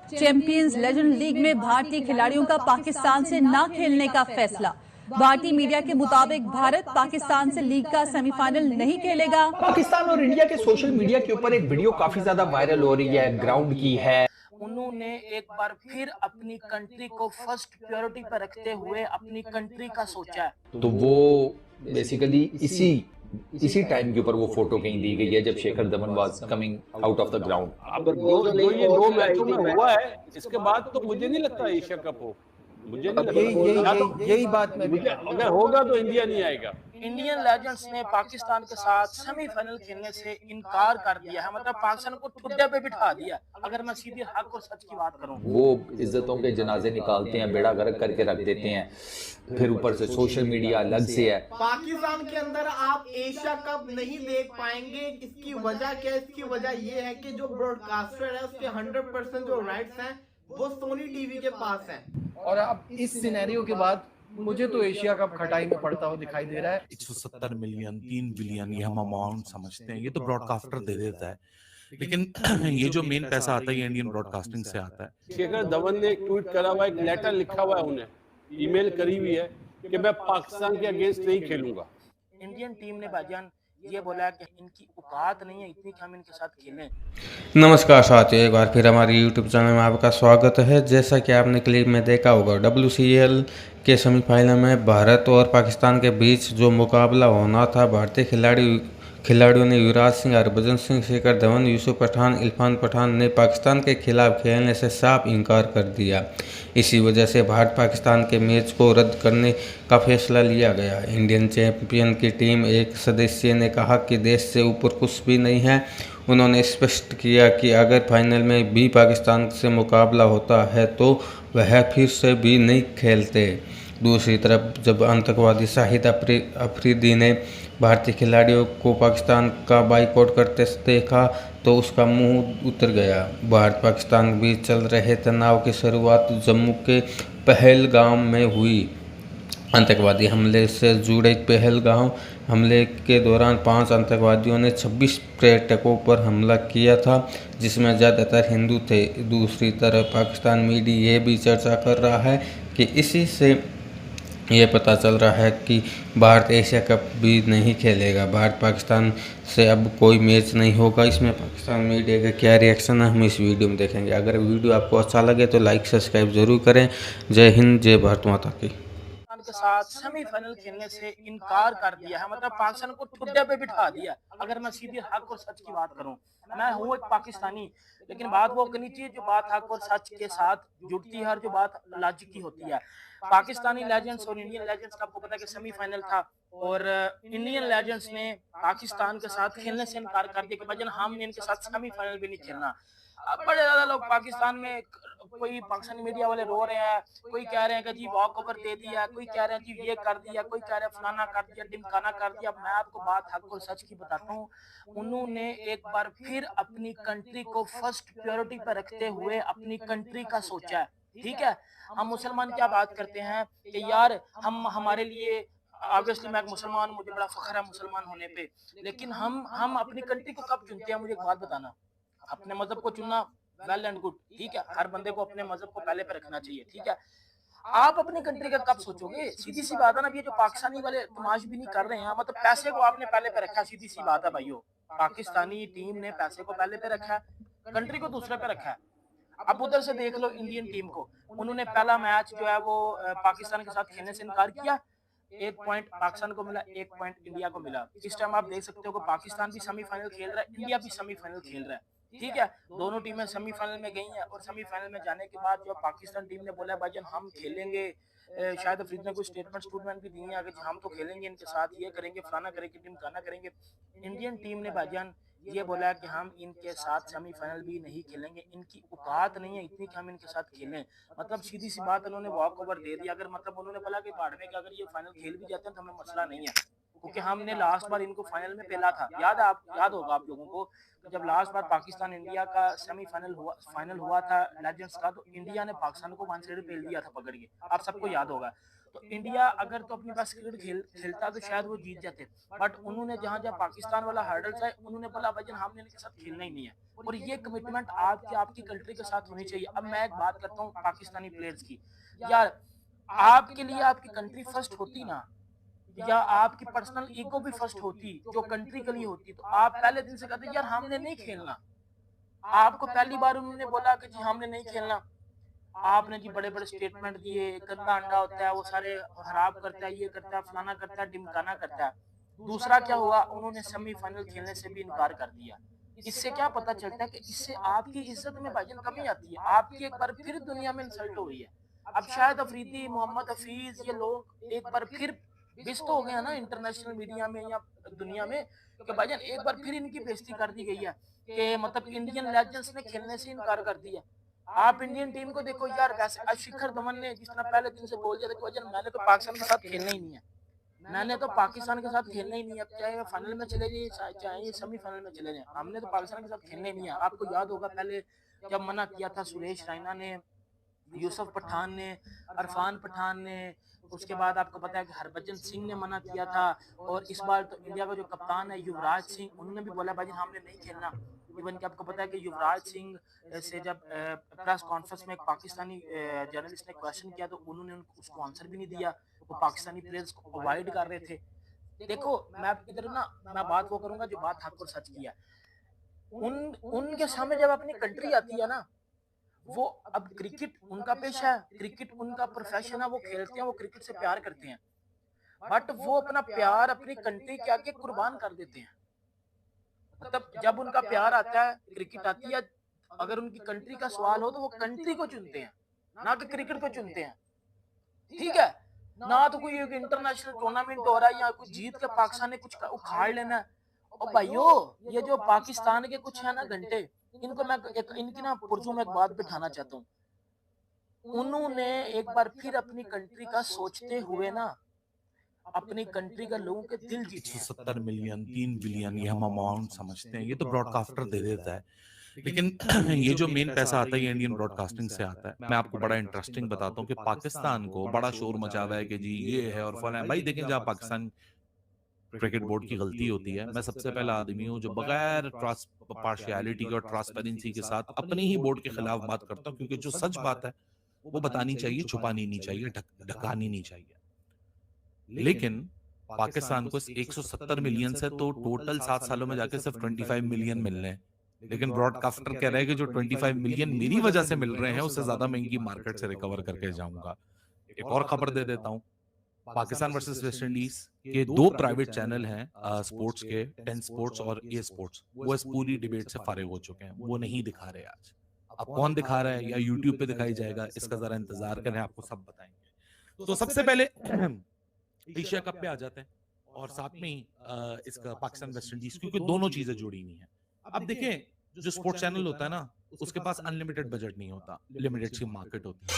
Champions legend league में भारतीय खिलाड़ियों का पाकिस्तान से न खेलने का फैसला। भारतीय मीडिया के मुताबिक भारत पाकिस्तान से लीग का सेमीफाइनल नहीं खेलेगा। पाकिस्तान और इंडिया के सोशल मीडिया के ऊपर एक वीडियो काफी ज्यादा वायरल हो रही है, ग्राउंड की है। उन्होंने एक बार फिर अपनी कंट्री को फर्स्ट प्रायोरिटी पर रखते हुए अपनी कंट्री का सोचा है। तो वो बेसिकली इसी टाइम के ऊपर वो फोटो कहीं दी गई है जब Shekhar Dhawan was coming out of the ground. अब दो मैचों में हुआ है, इसके बाद तो मुझे नहीं लगता एशिया कप हो। मुझे नहीं लगता, यही बात मैं अगर होगा तो इंडिया नहीं आएगा। इंडियन लेजेंड्स ने पाकिस्तान के साथ सेमीफाइनल खेलने से इनकार कर दिया है, मतलब पाकिस्तान को ठुड्डे पे बिठा दिया। अगर मैं सीधी हक और सच की बात करूं, वो इज्जतों के जनाजे निकालते हैं, बेड़ा गर्क करके रख देते हैं, फिर ऊपर से सोशल मीडिया अलग से है। पाकिस्तान के अंदर आप एशिया कप नहीं देख पाएंगे। इसकी वजह क्या है? इसकी वजह ये है कि जो ब्रॉडकास्टर है उसके 100% जो राइट्स हैं वो सोनी टीवी के पास है। और अब इस सिनेरियो के बाद मुझे तो एशिया कप खटाई में पड़ता हुआ दिखाई दे रहा है। 170 मिलियन 3 बिलियन ये हम अमाउंट समझते हैं, ये तो ब्रॉडकास्टर दे देता है, लेकिन ये जो मेन पैसा आता है ये इंडियन ब्रॉडकास्टिंग से आता है। शेखर धवन ने एक ट्वीट करा हुआ, एक लेटर लिखा हुआ है, उन्हें ईमेल करी हुई है कि मैं पाकिस्तान के अगेंस्ट नहीं खेलूंगा। इंडियन टीम ने भाईजान ये बोला कि इनकी औकात नहीं है इतनी कि हम इनके साथ खेलें। नमस्कार साथियों, एक बार फिर हमारे YouTube चैनल में आपका स्वागत है। जैसा कि आपने क्लिप में देखा होगा, WCL के सेमीफाइनल में भारत और पाकिस्तान के बीच जो मुकाबला होना था, भारतीय खिलाड़ियों ने युवराज सिंह, हरभजन सिंह, शेखर धवन, यूसुफ पठान, इरफान पठान ने पाकिस्तान के खिलाफ खेलने से साफ इनकार कर दिया। इसी वजह से भारत पाकिस्तान के मैच को रद्द करने का फैसला लिया गया। इंडियन चैंपियन की टीम एक सदस्य ने कहा कि देश से ऊपर कुछ भी नहीं है। उन्होंने स्पष्ट किया कि अगर फाइनल में भी पाकिस्तान से मुकाबला होता है तो वह फिर से भी नहीं खेलते। दूसरी तरफ जब आतंकवादी शाहिद अफरीदी ने भारतीय खिलाड़ियों को पाकिस्तान का बाइकआउट करते देखा तो उसका मुंह उतर गया। भारत पाकिस्तान के बीच चल रहे तनाव की शुरुआत जम्मू के पहलगाम में हुई। आतंकवादी हमले से जुड़े पहलगाम हमले के दौरान 5 आतंकवादियों ने 26 पर्यटकों पर हमला किया था, जिसमें ज़्यादातर हिंदू थे। दूसरी तरफ पाकिस्तान मीडिया ये भी चर्चा कर रहा है कि इसी से ये पता चल रहा है कि भारत एशिया कप भी नहीं खेलेगा। भारत पाकिस्तान से अब कोई मैच नहीं होगा। इसमें पाकिस्तान मीडिया का क्या रिएक्शन है हम इस वीडियो में देखेंगे। अगर वीडियो आपको अच्छा लगे तो लाइक सब्सक्राइब जरूर करें। जय हिंद, जय भारत माता की। के साथ सेमीफाइनल खेलने से इनकार कर दिया है, मतलब पाकिस्तान को ठुड्डे पे बिठा दिया। अगर मैं सीधी हक और सच की बात करूं, मैं हूं एक पाकिस्तानी, लेकिन बात वो करनी चाहिए जो बात हक और सच के साथ जुड़ती है और जो बात लॉजिक की होती है। पाकिस्तानी लेजेंड्स और इंडियन लेजेंड्स का आपको पता है कि सेमीफाइनल था और इंडियन लेजेंड्स ने पाकिस्तान के साथ खेलने से इनकार कर दिया कि भाईजान हम इनके साथ सेमीफाइनल भी नहीं खेलना। अब बड़े ज्यादा लोग पाकिस्तान में, कोई पाकिस्तानी मीडिया वाले रो रहे हैं, कोई कह रहे हैं कि जी वॉक ओवर दे दिया, कोई कह रहे हैं जी ये कर दिया, कोई कह रहे हैं फलाना कर दिया, ढिमकाना कर दिया। मैं आपको बात हक और सच की बताता हूँ, उन्होंने एक बार फिर अपनी कंट्री को फर्स्ट प्रायोरिटी पर रखते हुए अपनी कंट्री का सोचा है। ठीक है, हम मुसलमान क्या बात करते हैं कि यार हम हमारे लिए, ऑब्वियसली मैं एक मुसलमान, मुझे बड़ा फख्र है मुसलमान होने पे, लेकिन हम अपनी कंट्री को कब चुनते हैं? मुझे एक बात बताना। अपने मजहब को चुनना वेल एंड गुड, ठीक है, हर बंदे को अपने मजहब को पहले पे रखना चाहिए, ठीक है। आप अपनी कंट्री का कब सोचोगे? सीधी सी बात है ना, ये जो पाकिस्तानी वाले तमाश भी नहीं कर रहे हैं, मतलब पैसे को आपने पहले पे रखा। सीधी सी बात है भाइयों, पाकिस्तानी टीम ने पैसे को पहले पे रखा है, कंट्री को दूसरे पे रखा है। अब उधर से देख लो इंडियन टीम को, उन्होंने पहला मैच जो है वो पाकिस्तान के साथ खेलने से इनकार किया। 1 पॉइंट पाकिस्तान को मिला, 1 पॉइंट इंडिया को मिला। इस टाइम आप देख सकते हो कि पाकिस्तान भी सेमीफाइनल खेल रहा है, इंडिया भी सेमीफाइनल खेल रहा है, ठीक है। दोनों टीमें सेमीफाइनल में गई हैं और सेमीफाइनल में जाने के बाद जो पाकिस्तान टीम ने बोला भाईजान हम खेलेंगे, शायद अफरीदी ने कुछ स्टेटमेंट भी दिए हैं कि हम तो खेलेंगे इनके साथ, ये करेंगे, फलाना करेंगे, टीम गाना करेंगे। इंडियन टीम ने भाईजान ये बोला कि हम इनके साथ सेमीफाइनल भी नहीं खेलेंगे, इनकी औकात नहीं है इतनी कि हम इनके साथ खेलें। मतलब सीधी सी बात, उन्होंने वॉक ओवर दे दिया। अगर मतलब उन्होंने बोला कि बाढ़ में अगर ये फाइनल खेल भी जाते हैं तो हमें मसला नहीं है, क्योंकि हमने लास्ट बार इनको फाइनल में पहला था। याद होगा आप लोगों को, जब लास्ट बार पाकिस्तान इंडिया का फाइनल हुआ था लेजेंड्स का, तो इंडिया ने पाकिस्तान को 1 साइड पेल दिया था पकड़ के, आप सबको याद होगा। तो इंडिया अगर तो अपनी पास क्रिकेट खेलता तो शायद वो जीत जाते, बट उन्होंने जहाँ पाकिस्तान वाला हर्डल्स है, उन्होंने बोला भाई हमने इनके साथ खेलना ही नहीं है। और ये कमिटमेंट आपकी कंट्री के साथ होनी चाहिए। अब मैं एक बात करता हूँ पाकिस्तानी प्लेयर्स की, यार आपके लिए आपकी कंट्री फर्स्ट होती ना, या आपकी पर्सनल ईगो भी फर्स्ट होती जो कंट्री के लिए होती, तो आप पहले दिन से कहते यार हमने नहीं खेलना। आपको पहली बार उन्होंने बोला कि जी हमने नहीं खेलना, आपने जी बड़े बड़े स्टेटमेंट दिए, गंदा अंडा होता है वो सारे खराब करता है, ये करता है, फलाना करता है, ढिमकाना करता है। दूसरा क्या हुआ, उन्होंने सेमीफाइनल खेलने से भी इनकार कर दिया। इससे क्या पता चलता है कि इससे आपकी इज्जत में भाईजान कमी आती है, आपकी एक बार फिर दुनिया में इंसल्ट हो रही है। अब शायद अफरीदी, मोहम्मद हफीज, ये लोग एक बार फिर बेइज्जत हो गया ना इंटरनेशनल मीडिया में या दुनिया में, कि भाईजान एक बार फिर इनकी बेइज्जती कर दी गई है कि मतलब इंडियन लेजेंड्स ने खेलने से इनकार कर दिया। आप इंडियन टीम को देखो यार, वैसे आज शिखर धवन ने जिस तरह पहले दिन से बोल दिया था कि भाईजान मैंने तो पाकिस्तान के साथ खेलना ही नहीं है, मैंने तो पाकिस्तान के साथ खेलना ही नहीं है, चाहे फाइनल में चले जाए चाहे सेमीफाइनल में चले जाए, हमने तो पाकिस्तान के साथ खेलना ही नहीं है। आपको याद होगा पहले जब मना किया था सुरेश रैना ने, यूसुफ पठान ने, इरफान पठान ने, उसके बाद आपको पता है कि हरभजन सिंह ने मना किया था, और इस बार तो इंडिया का जो कप्तान है युवराज सिंह, उन्होंने भी बोला भाई हमने नहीं खेलना। इवन कि आपको पता है कि युवराज सिंह से जब प्रेस कॉन्फ्रेंस में एक पाकिस्तानी जर्नलिस्ट ने क्वेश्चन किया तो उन्होंने उसको आंसर भी नहीं दिया, वो पाकिस्तानी प्लेयर्स को अवॉइड कर रहे थे। देखो मैं इधर ना मैं बात वो करूंगा जो बात हक और सच की है। उनके सामने जब अपनी कंट्री आती है ना, वो अब क्रिकेट उनका पेशा है, क्रिकेट उनका प्रोफेशन है, वो खेलते हैं, वो क्रिकेट से प्यार करते हैं, बट वो अपना प्यार अपनी कंट्री के आगे कुर्बान कर देते हैं। मतलब जब उनका प्यार आता है, क्रिकेट आती है, अगर उनकी कंट्री का सवाल हो तो वो कंट्री को चुनते हैं, ना कि क्रिकेट को चुनते हैं। ठीक है ना, तो कोई इंटरनेशनल टूर्नामेंट हो रहा है या कुछ जीत के पाकिस्तान ने कुछ उखाड़ लेना है। और भाइयों ये जो पाकिस्तान के कुछ है ना घंटे, इनको मैं इनकी ना पुरजों में एक बात बिठाना चाहता हूँ। उन्होंने एक बार फिर अपनी कंट्री का सोचते हुए ना अपनी कंट्री का लोगों के दिल जीते। 170 मिलियन 3 बिलियन ये हम अमाउंट समझते हैं, ये तो ब्रॉडकास्टर दे देता है, लेकिन ये जो मेन पैसा आता है ये इंडियन ब्रॉडकास्टिंग से आता है। मैं आपको बड़ा इंटरेस्टिंग बताता हूँ कि पाकिस्तान को बड़ा शोर मचा हुआ है कि जी ये है और फला है। भाई देखें जहाँ पाकिस्तान क्रिकेट बोर्ड की गलती होती है, मैं सबसे पहला आदमी हूँ जो बगैर पार्शियलिटी और ट्रांसपेरेंसी के साथ अपने ही बोर्ड के खिलाफ बात करता हूँ, क्योंकि जो सच बात है वो बतानी चाहिए, छुपानी नहीं चाहिए, ढकानी नहीं चाहिए। लेकिन पाकिस्तान को 170 मिलियन से तो टोटल 7 सालों में जाके सिर्फ 25 मिलियन मिल रहे हैं, लेकिन ब्रॉडकास्टर कह रहे हैं कि जो 25 मिलियन मेरी वजह से मिल रहे हैं उससे ज्यादा मैं इनकी मार्केट से रिकवर करके जाऊंगा। एक और खबर दे देता हूँ, पाकिस्तान वर्सेस वेस्ट इंडीज के 2 प्राइवेट चैनल हैं स्पोर्ट्स के, 10 स्पोर्ट्स और ए स्पोर्ट्स, वो इस पूरी डिबेट से फारिग हो चुके हैं, वो नहीं दिखा रहे आज। अब कौन दिखा रहा है या यूट्यूब पे दिखाई जाएगा, इसका जरा इंतजार करें, आपको सब बताएंगे। तो सबसे पहले एशिया कप पे आ जाते हैं और साथ में ही इसका पाकिस्तान वेस्ट इंडीज, क्योंकि दोनों चीजें जुड़ी हुई हैं। अब देखें जो स्पोर्ट्स चैनल होता है ना, उसके पास अनलिमिटेड बजट नहीं होता, लिमिटेड सी मार्केट होती है।